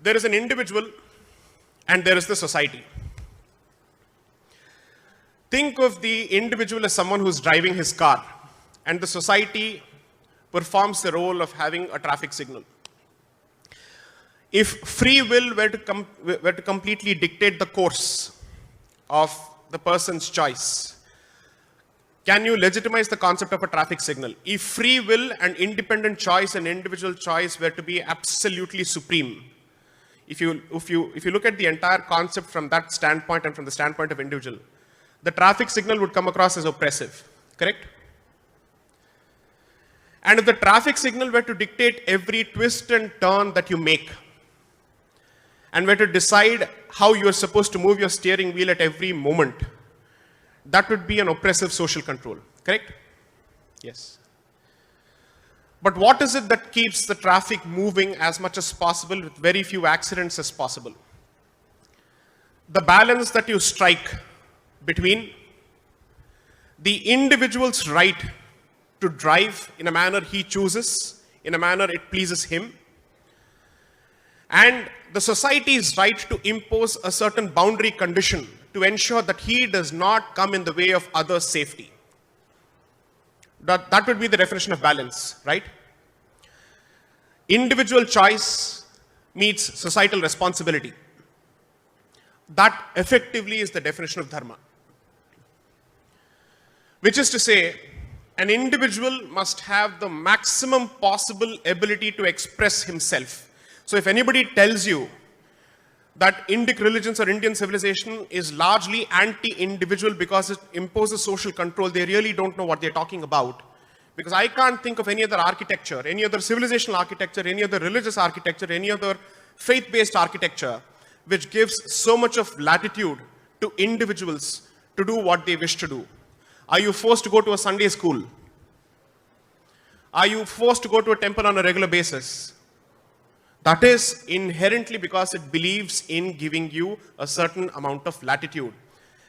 There is an individual and there is the society. Think of the individual as someone who's driving his car, and the society performs the role of having a traffic signal. If free will were to completely dictate the course of the person's choice, can you legitimize the concept of a traffic signal? If free will and independent choice and individual choice were to be absolutely supreme, if you look at the entire concept from that standpoint and from the standpoint of individual, the traffic signal would come across as oppressive, correct? And if the traffic signal were to dictate every twist and turn that you make, and were to decide how you are supposed to move your steering wheel at every moment, that would be an oppressive social control, correct? Yes. But what is it that keeps the traffic moving as much as possible with very few accidents as possible? The balance that you strike between the individual's right to drive in a manner he chooses, in a manner it pleases him, and the society's right to impose a certain boundary condition to ensure that he does not come in the way of others' safety. That would be the definition of balance, right? Individual choice meets societal responsibility. That effectively is the definition of dharma. Which is to say, an individual must have the maximum possible ability to express himself. So if anybody tells you that Indic religions or Indian civilization is largely anti-individual because it imposes social control, they really don't know what they're talking about. Because I can't think of any other architecture, any other civilizational architecture, any other religious architecture, any other faith-based architecture, which gives so much of latitude to individuals to do what they wish to do. Are you forced to go to a Sunday school? Are you forced to go to a temple on a regular basis? That is inherently because it believes in giving you a certain amount of latitude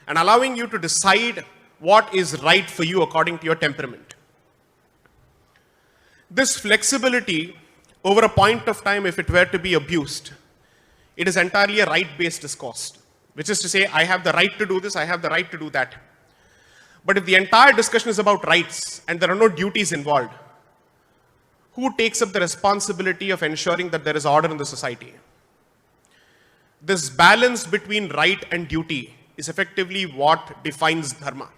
and allowing you to decide what is right for you according to your temperament. This flexibility over a point of time, if it were to be abused, it is entirely a right-based discourse, which is to say, I have the right to do this, I have the right to do that. But if the entire discussion is about rights and there are no duties involved, who takes up the responsibility of ensuring that there is order in the society? This balance between right and duty is effectively what defines dharma.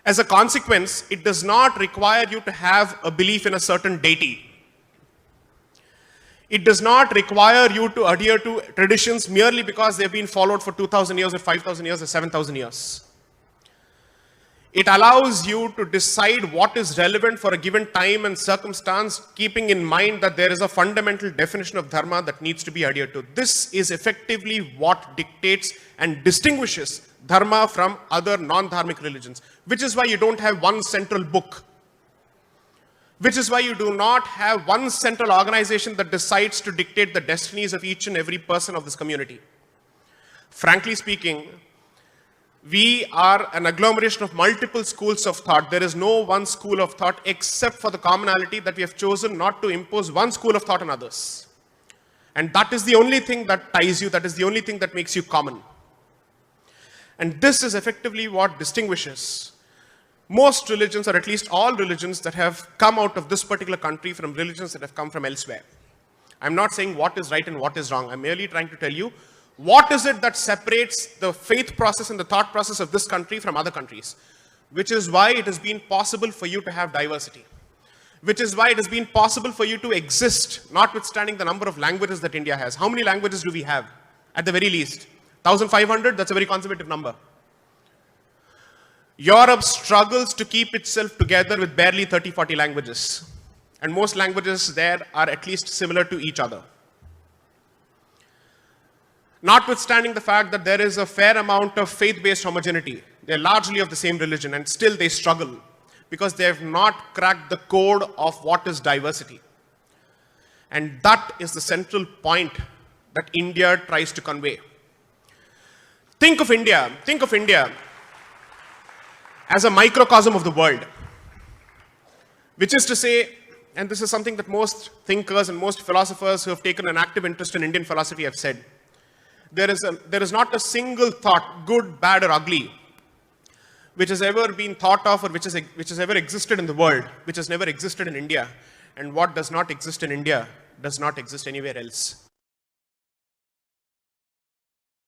As a consequence, it does not require you to have a belief in a certain deity. It does not require you to adhere to traditions merely because they've been followed for 2,000 years or 5,000 years or 7,000 years. It allows you to decide what is relevant for a given time and circumstance, keeping in mind that there is a fundamental definition of dharma that needs to be adhered to. This is effectively what dictates and distinguishes dharma from other non-dharmic religions, which is why you don't have one central book, which is why you do not have one central organization that decides to dictate the destinies of each and every person of this community. Frankly speaking, we are an agglomeration of multiple schools of thought. There is no one school of thought except for the commonality that we have chosen not to impose one school of thought on others. And that is the only thing that ties you, that is the only thing that makes you common. And this is effectively what distinguishes most religions, or at least all religions that have come out of this particular country from religions that have come from elsewhere. I'm not saying what is right and what is wrong. I'm merely trying to tell you what is it that separates the faith process and the thought process of this country from other countries, which is why it has been possible for you to have diversity, which is why it has been possible for you to exist, notwithstanding the number of languages that India has. How many languages do we have? At the very least, 1,500, that's a very conservative number. Europe struggles to keep itself together with barely 30, 40 languages. And most languages there are at least similar to each other. Notwithstanding the fact that there is a fair amount of faith-based homogeneity, they're largely of the same religion, and still they struggle because they have not cracked the code of what is diversity. And that is the central point that India tries to convey. Think of India as a microcosm of the world, which is to say, and this is something that most thinkers and most philosophers who have taken an active interest in Indian philosophy have said. There is not a single thought, good, bad, or ugly, which has ever been thought of or which has ever existed in the world, which has never existed in India. And what does not exist in India does not exist anywhere else.